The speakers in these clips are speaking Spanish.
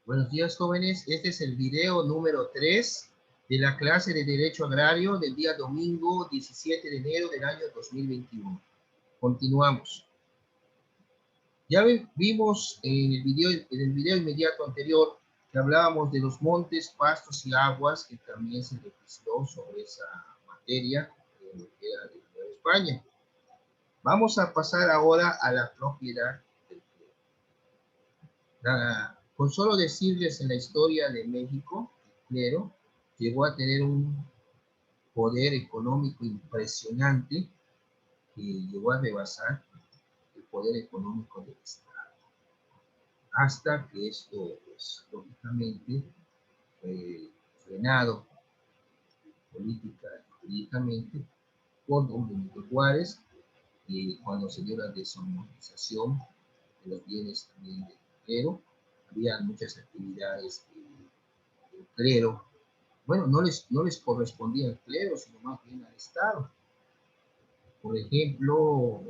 Buenos días, jóvenes. Este es el video número 3 de la clase de Derecho Agrario del día domingo 17 de enero del año 2021. Continuamos. Ya vimos en el video inmediato anterior que hablábamos de los montes, pastos y aguas, que también se legisló sobre esa materia que era de Nueva España. Vamos a pasar ahora a la propiedad del clero. Con solo decirles en la historia de México, el clero llegó a tener un poder económico impresionante que llegó a rebasar el poder económico del Estado. Hasta que esto, pues, lógicamente, fue frenado política y jurídicamente por don Benito Juárez, cuando se dio la desamortización de los bienes también del clero. Había muchas actividades del clero. Bueno, no les correspondía al clero, sino más bien al Estado. Por ejemplo,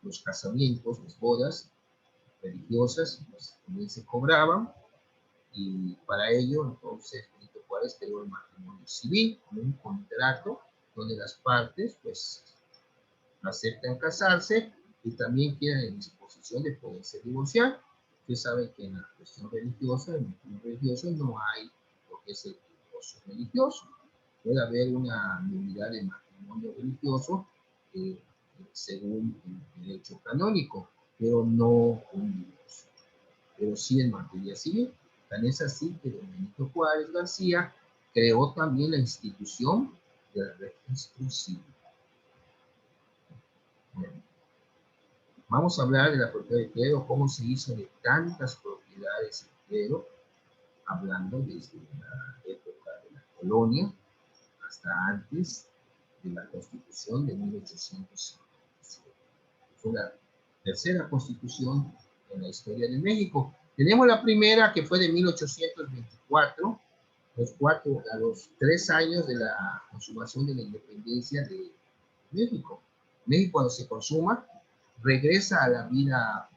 los casamientos, las bodas religiosas, pues, también se cobraban, y para ello, entonces, Benito Juárez creó el matrimonio civil, como un contrato donde las partes, pues, aceptan casarse y también quedan en disposición de poderse divorciar. Ustedes saben que en la cuestión religiosa, en el matrimonio religioso, no hay lo que es el divorcio religioso. Puede haber una nulidad de matrimonio religioso según el derecho canónico, pero no un divorcio. Pero sí en materia civil. Tan es así que don Benito Juárez García creó también la institución del registro civil. Bueno, vamos a hablar de la propiedad del clero, cómo se hizo de tantas propiedades del clero, hablando desde la época de la colonia hasta antes de la Constitución de 1857. Fue la tercera Constitución en la historia de México. Tenemos la primera, que fue de 1824, a los 3 años de la consumación de la independencia de México. México, cuando se consuma, regresa a la vida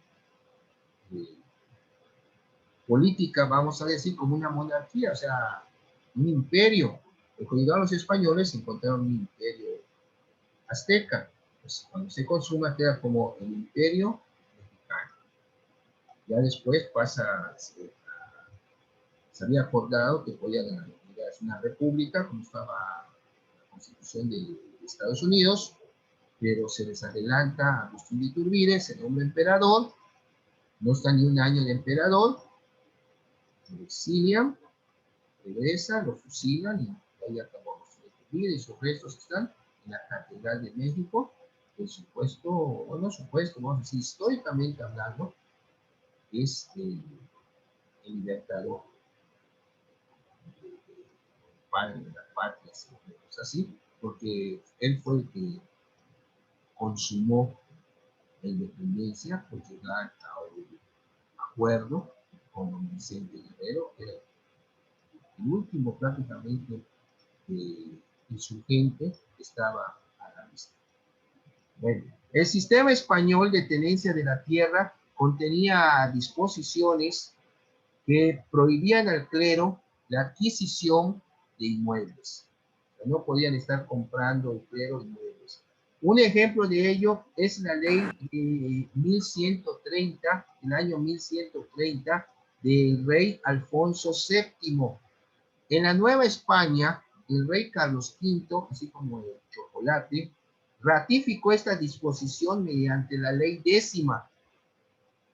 política, vamos a decir, como una monarquía, o sea, un imperio. Cuando llegaron los españoles, encontraron un imperio azteca. Pues cuando se consuma, queda como el imperio mexicano. Ya después pasa, se había acordado que podía ganar una república, como estaba la Constitución de Estados Unidos, pero se les adelanta a Agustín de Iturbide, se nombra emperador, no está ni un año de emperador, lo exilian, regresa, lo fusilan y ahí acabó Agustín de Iturbide, y sus restos están en la Catedral de México. El supuesto, bueno, supuesto, vamos a decir, históricamente hablando, es el libertador, padre de la patria, es así, porque él fue el que consumó la independencia por llegar a un acuerdo con don Vicente Guerrero, que era el último prácticamente insurgente que estaba a la vista. Bueno, el sistema español de tenencia de la tierra contenía disposiciones que prohibían al clero la adquisición de inmuebles. O sea, no podían estar comprando el clero inmuebles. Un ejemplo de ello es la ley de 1130, el año 1130, del rey Alfonso VII. En la Nueva España, el rey Carlos V, así como el chocolate, ratificó esta disposición mediante la ley 10ª.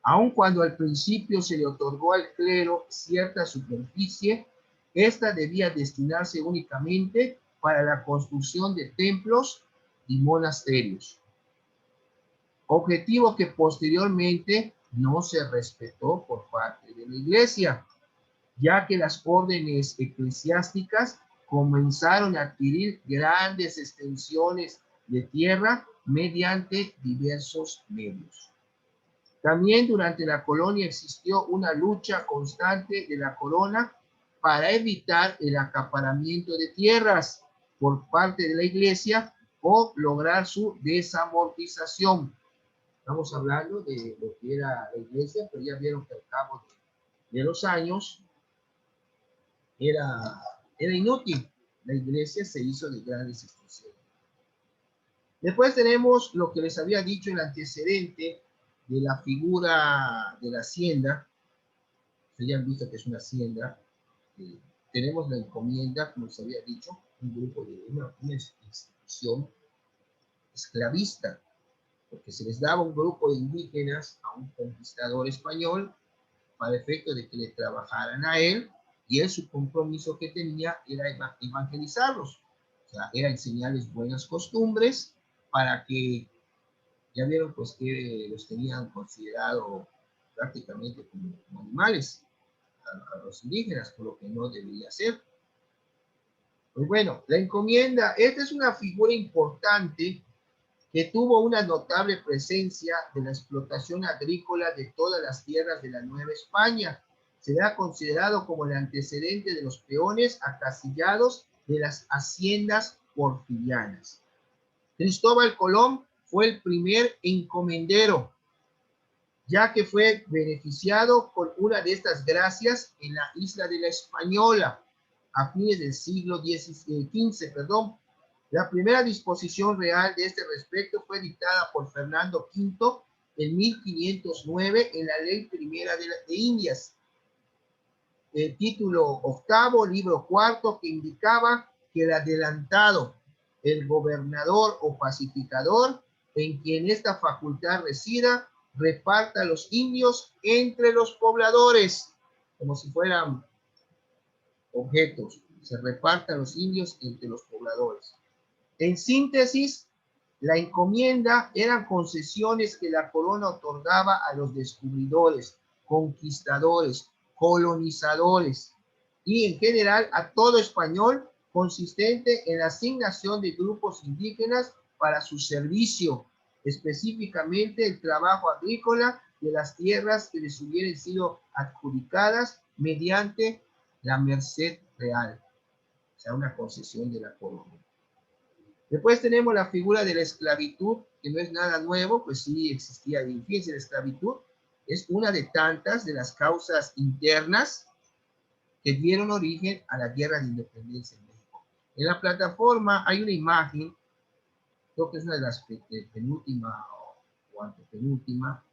Aun cuando al principio se le otorgó al clero cierta superficie, esta debía destinarse únicamente para la construcción de templos y monasterios, objetivo que posteriormente no se respetó por parte de la Iglesia, ya que las órdenes eclesiásticas comenzaron a adquirir grandes extensiones de tierra mediante diversos medios. También durante la colonia existió una lucha constante de la corona para evitar el acaparamiento de tierras por parte de la Iglesia o lograr su desamortización. Estamos hablando de lo que era la Iglesia, pero ya vieron que al cabo de los años era inútil. La iglesia se hizo de grandes extensiones. Después tenemos lo que les había dicho, el antecedente de la figura de la hacienda. Ustedes ya han visto que es una hacienda. Tenemos la encomienda, como les había dicho, un grupo de una institución esclavista, porque se les daba un grupo de indígenas a un conquistador español para efecto de que le trabajaran a él, y él su compromiso que tenía era evangelizarlos, o sea, era enseñarles buenas costumbres para que, ya vieron pues que los tenían considerado prácticamente como animales a los indígenas, por lo que no debería ser. Pues bueno, la encomienda, esta es una figura importante que tuvo una notable presencia de la explotación agrícola de todas las tierras de la Nueva España. Será considerado como el antecedente de los peones acasillados de las haciendas porfirianas. Cristóbal Colón fue el primer encomendero, ya que fue beneficiado con una de estas gracias en la isla de la Española a fines del siglo XV, perdón. La primera disposición real de este respecto fue dictada por Fernando V en 1509 en la Ley Primera de Indias, el título octavo, libro cuarto, que indicaba que el adelantado, el gobernador o pacificador, en quien esta facultad resida, reparta a los indios entre los pobladores, como si fueran objetos, se repartan los indios entre los pobladores. En síntesis, la encomienda eran concesiones que la corona otorgaba a los descubridores, conquistadores, colonizadores y en general a todo español, consistente en la asignación de grupos indígenas para su servicio, específicamente el trabajo agrícola de las tierras que les hubieran sido adjudicadas mediante la merced real, o sea, una concesión de la corona. Después tenemos la figura de la esclavitud, que no es nada nuevo, pues sí existía. Y fíjense, la esclavitud es una de tantas de las causas internas que dieron origen a la guerra de independencia en México. En la plataforma hay una imagen, creo que es una de las penúltima o antepenúltima,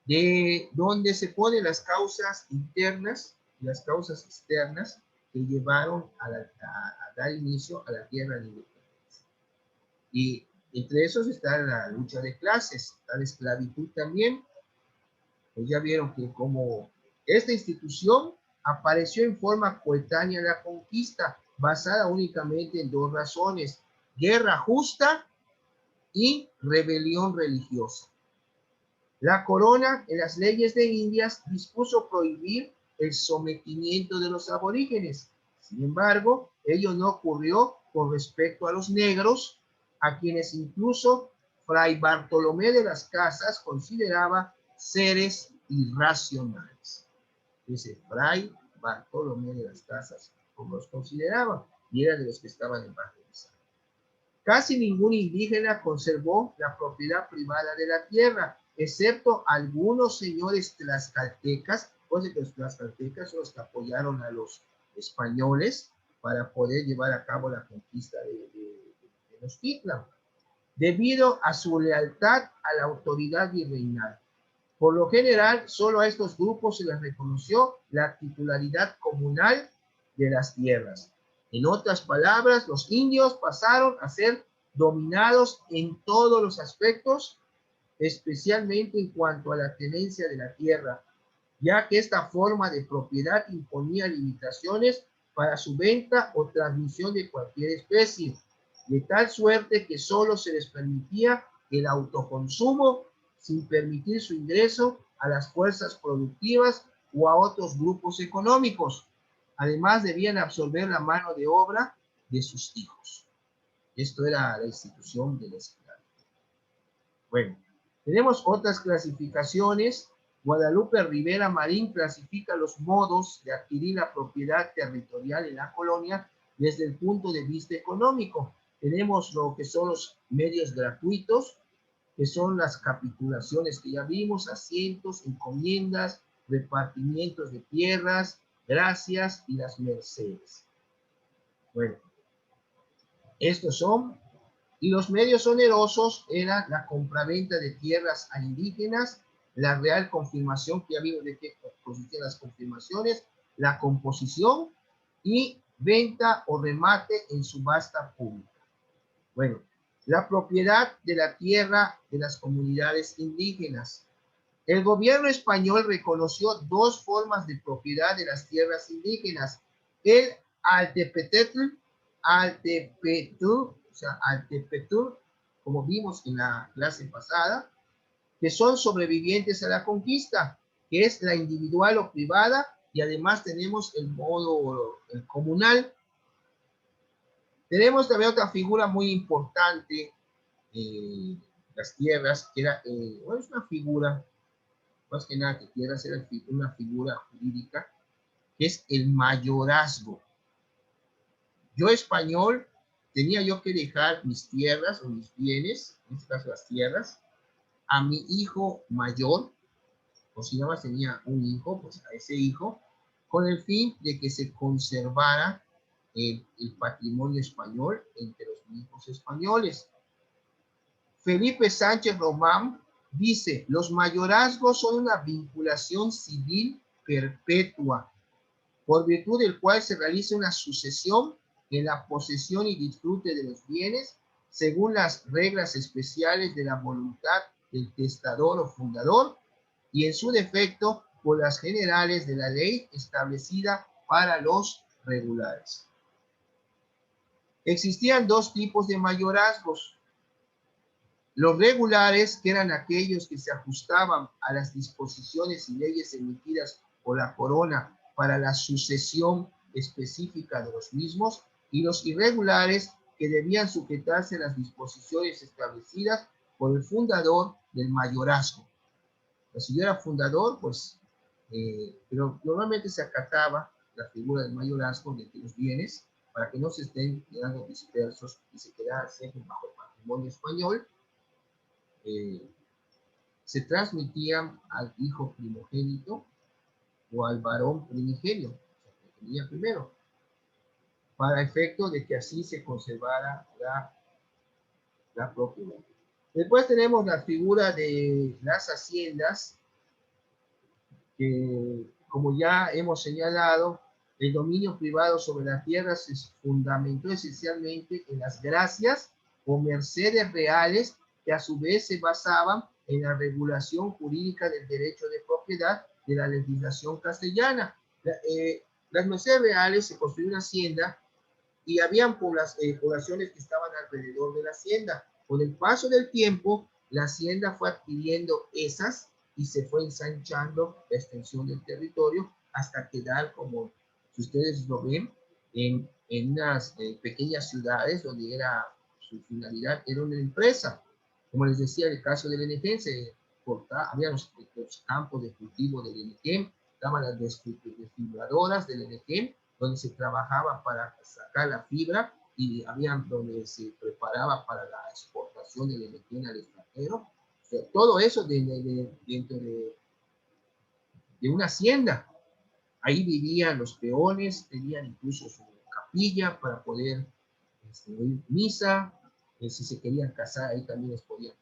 de donde se ponen las causas internas y las causas externas que llevaron a dar inicio a la guerra de independencia. Y entre esos está la lucha de clases, la esclavitud también. Pues ya vieron que como esta institución apareció en forma coetánea a la conquista, basada únicamente en dos razones: guerra justa y rebelión religiosa. La corona, en las leyes de Indias, dispuso prohibir el sometimiento de los aborígenes. Sin embargo, ello no ocurrió con respecto a los negros, a quienes incluso Fray Bartolomé de las Casas consideraba seres irracionales. Dice Fray Bartolomé de las Casas, como los consideraba, y era de los que estaban evangelizados. Casi ningún indígena conservó la propiedad privada de la tierra, excepto algunos señores tlaxcaltecas, pues que los tlaxcaltecas son los que apoyaron a los españoles para poder llevar a cabo la conquista de Tenochtitlan, debido a su lealtad a la autoridad virreinal. Por lo general, solo a estos grupos se les reconoció la titularidad comunal de las tierras. En otras palabras, los indios pasaron a ser dominados en todos los aspectos, especialmente en cuanto a la tenencia de la tierra, ya que esta forma de propiedad imponía limitaciones para su venta o transmisión de cualquier especie, de tal suerte que solo se les permitía el autoconsumo sin permitir su ingreso a las fuerzas productivas o a otros grupos económicos. Además, debían absorber la mano de obra de sus hijos. Esto era la institución de la esclavitud. Bueno, tenemos otras clasificaciones. Guadalupe Rivera Marín clasifica los modos de adquirir la propiedad territorial en la colonia desde el punto de vista económico. Tenemos lo que son los medios gratuitos, que son las capitulaciones que ya vimos, asientos, encomiendas, repartimientos de tierras, gracias y las mercedes. Bueno, estos son, y los medios onerosos eran la compraventa de tierras a indígenas, la real confirmación, que ya vimos de qué consistían las confirmaciones, la composición y venta o remate en subasta pública. Bueno, la propiedad de la tierra de las comunidades indígenas. El gobierno español reconoció dos formas de propiedad de las tierras indígenas: el altepetl, como vimos en la clase pasada, que son sobrevivientes a la conquista, que es la individual o privada, y además tenemos el modo comunal. Tenemos también otra figura muy importante en las tierras, que era, bueno, es una figura, más que nada que tierras era una figura jurídica, que es el mayorazgo. Yo, español, tenía yo que dejar mis tierras o mis bienes, en este caso las tierras, a mi hijo mayor, o si nada más tenía un hijo, pues a ese hijo, con el fin de que se conservara el patrimonio español entre los hijos españoles. Felipe Sánchez Román dice: los mayorazgos son una vinculación civil perpetua, por virtud del cual se realiza una sucesión en la posesión y disfrute de los bienes, según las reglas especiales de la voluntad del testador o fundador, y en su defecto, por las generales de la ley establecida para los regulares. Existían dos tipos de mayorazgos: los regulares, que eran aquellos que se ajustaban a las disposiciones y leyes emitidas por la corona para la sucesión específica de los mismos, y los irregulares, que debían sujetarse a las disposiciones establecidas por el fundador del mayorazgo. Si yo era fundador, pues, pero normalmente se acataba la figura del mayorazgo de los bienes para que no se estén quedando dispersos y se quedaran siempre bajo el patrimonio español. Se transmitían al hijo primogénito o al varón primigenio, o sea, que tenía primero, para efecto de que así se conservara la propiedad. Después tenemos la figura de las haciendas, que, como ya hemos señalado, el dominio privado sobre la tierra se fundamentó esencialmente en las gracias o mercedes reales, que a su vez se basaban en la regulación jurídica del derecho de propiedad de la legislación castellana. Las mercedes reales se construyó una hacienda y habían poblaciones que estaban alrededor de la hacienda. Con el paso del tiempo, la hacienda fue adquiriendo esas y se fue ensanchando la extensión del territorio hasta quedar, como si ustedes lo ven, en unas pequeñas ciudades donde era su finalidad, era una empresa. Como les decía, en el caso del NG, había los campos de cultivo del NG, estaban las desfibradoras del NG, donde se trabajaba para sacar la fibra, y habían donde se preparaba para la exportación del NG al extranjero. O sea, todo eso dentro de una hacienda. Ahí vivían los peones, tenían incluso su capilla para poder oír misa. Si se querían casar, ahí también los podían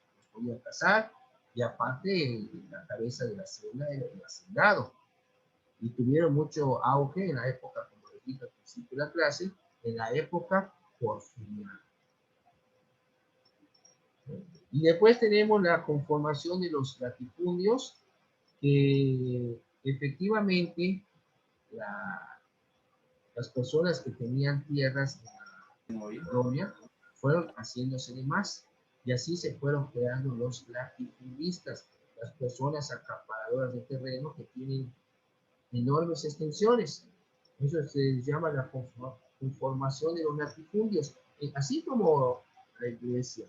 casar. Y aparte, la cabeza de la hacienda era el hacendado. Y tuvieron mucho auge en la época, como les dije al principio de la clase, en la época porfiriana. Y después tenemos la conformación de los latifundios, que efectivamente las personas que tenían tierras en la colonia fueron haciéndose de más, y así se fueron creando los latifundistas, las personas acaparadoras de terreno que tienen enormes extensiones. Eso se llama la conformación de los latifundios. Así como la iglesia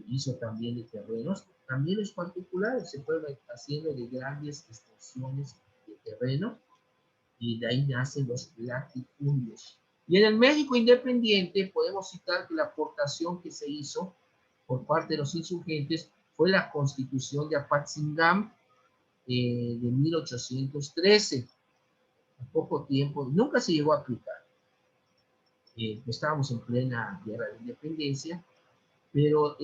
hizo también de terrenos, también los particulares se fueron haciendo de grandes extensiones de terreno, y de ahí nacen los latifundios. Y en el México independiente podemos citar que la aportación que se hizo por parte de los insurgentes fue la Constitución de Apatzingán, de 1813, poco tiempo, nunca se llegó a aplicar. Estábamos en plena guerra de independencia, pero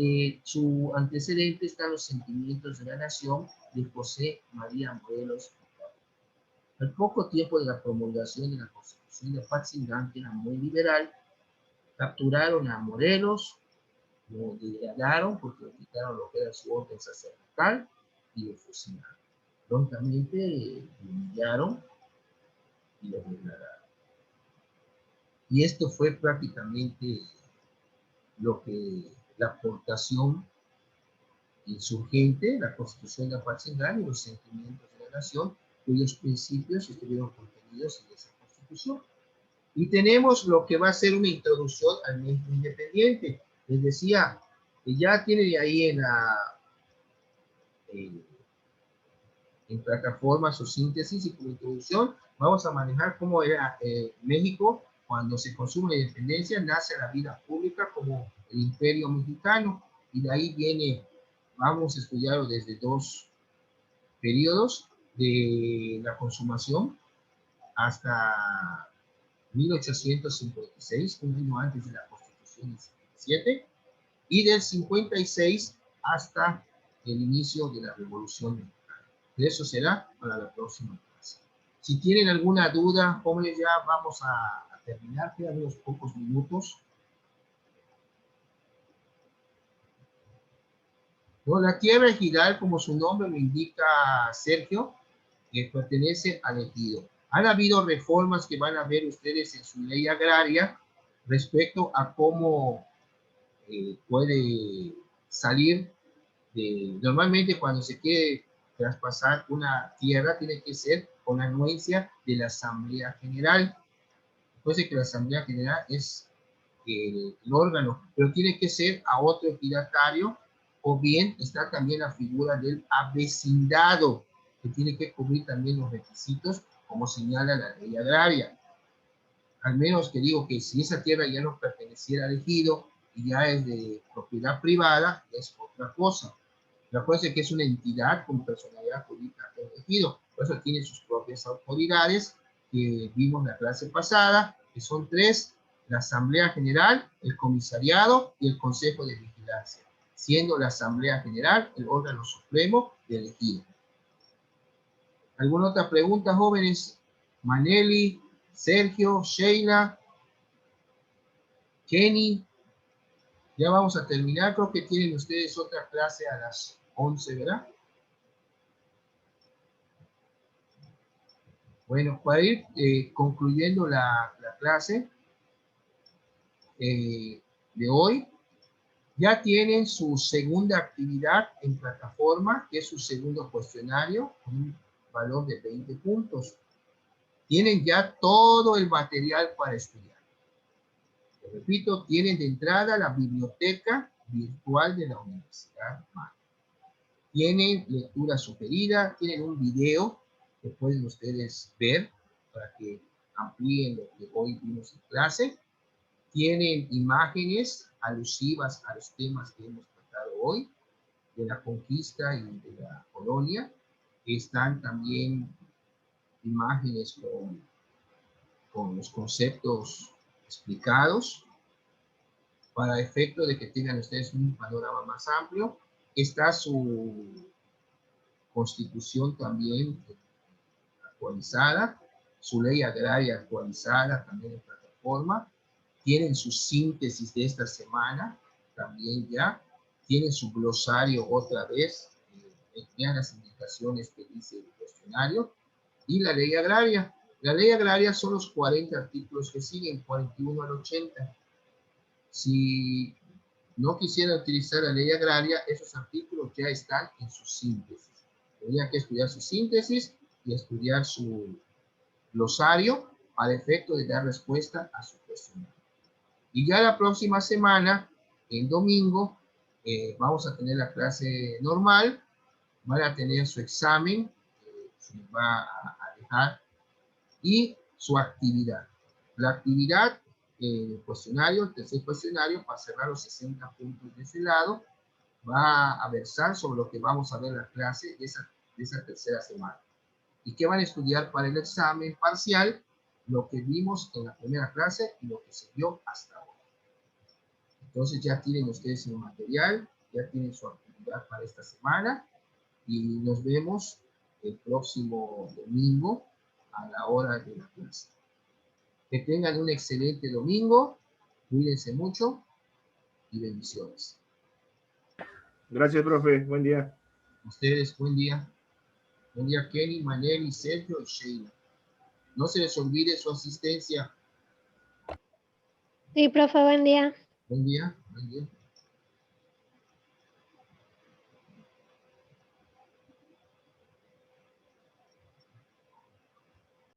su antecedente está en los sentimientos de la nación de José María Morelos. Al poco tiempo de la promulgación de la Constitución de Apatzingán, que era muy liberal, capturaron a Morelos, lo degradaron porque le quitaron lo que era su orden sacerdotal y lo fusilaron. Prontamente lo humillaron y lo degradaron. Y esto fue prácticamente lo que la aportación insurgente, la Constitución de Apatzingán y los sentimientos de la nación, cuyos principios estuvieron contenidos en esa Constitución. Y tenemos lo que va a ser una introducción al México independiente. Les decía, que ya tiene ahí en plataforma su síntesis y como introducción, vamos a manejar cómo era México cuando se consume la independencia, nace la vida pública como el Imperio Mexicano, y de ahí viene, vamos a estudiarlo desde dos periodos, de la consumación hasta 1856, un año antes de la Constitución del 57, y del 56 hasta el inicio de la Revolución Mexicana. Eso será para la próxima clase. Si tienen alguna duda, jóvenes, ya vamos a terminar, quedan unos pocos minutos. No, la tierra ejidal, como su nombre lo indica Sergio, que pertenece al ejido. Han habido reformas que van a ver ustedes en su ley agraria respecto a cómo puede salir de... Normalmente cuando se quiere traspasar una tierra tiene que ser con la anuencia de la Asamblea General. Después de que la Asamblea General es el órgano, pero tiene que ser a otro ejidatario, o bien está también la figura del avecindado, que tiene que cubrir también los requisitos, como señala la ley agraria. Al menos que digo que si esa tierra ya no perteneciera al ejido y ya es de propiedad privada, es otra cosa. Recuerden que es una entidad con personalidad jurídica elegido, por eso tiene sus propias autoridades, que vimos en la clase pasada, que son tres: la Asamblea General, el Comisariado y el Consejo de Vigilancia, siendo la Asamblea General el órgano supremo del ejido. ¿Alguna otra pregunta, jóvenes? Maneli, Sergio, Sheila, Kenny. Ya vamos a terminar, creo que tienen ustedes otra clase a las 11, ¿verdad? Bueno, para ir concluyendo la clase de hoy, ya tienen su segunda actividad en plataforma, que es su segundo cuestionario, con un valor de 20 puntos. Tienen ya todo el material para estudiar. Les repito, tienen de entrada la biblioteca virtual de la Universidad MAC. Tienen lectura sugerida, tienen un video que pueden ustedes ver para que amplíen lo que hoy vimos en clase. Tienen imágenes alusivas a los temas que hemos tratado hoy, de la conquista y de la colonia. Están también imágenes con los conceptos explicados, para efecto de que tengan ustedes un panorama más amplio. Está su constitución también actualizada, su ley agraria actualizada también en plataforma. Tienen su síntesis de esta semana también ya. Tienen su glosario otra vez, vean las indicaciones que dice el cuestionario. Y la ley agraria. La ley agraria son los 40 artículos que siguen, 41 al 80. Si no quisiera utilizar la ley agraria, esos artículos ya están en su síntesis. Tendría que estudiar su síntesis y estudiar su glosario al efecto de dar respuesta a su cuestionario. Y ya la próxima semana, el domingo, vamos a tener la clase normal, van a tener su examen, se les va a dejar, y su actividad. La actividad, el cuestionario, el tercer cuestionario, para cerrar los 60 puntos de ese lado, va a versar sobre lo que vamos a ver en la clase, esa de esa tercera semana. ¿Y qué van a estudiar para el examen parcial? Lo que vimos en la primera clase y lo que se vio hasta ahora. Entonces ya tienen ustedes el material, ya tienen su actividad para esta semana y nos vemos el próximo domingo a la hora de la clase. Que tengan un excelente domingo, cuídense mucho y bendiciones. Gracias, profe. Buen día. Ustedes, buen día. Buen día, Kenny, Maneli, Sergio y Sheila. No se les olvide su asistencia. Sí, profe, buen día. Buen día, buen día.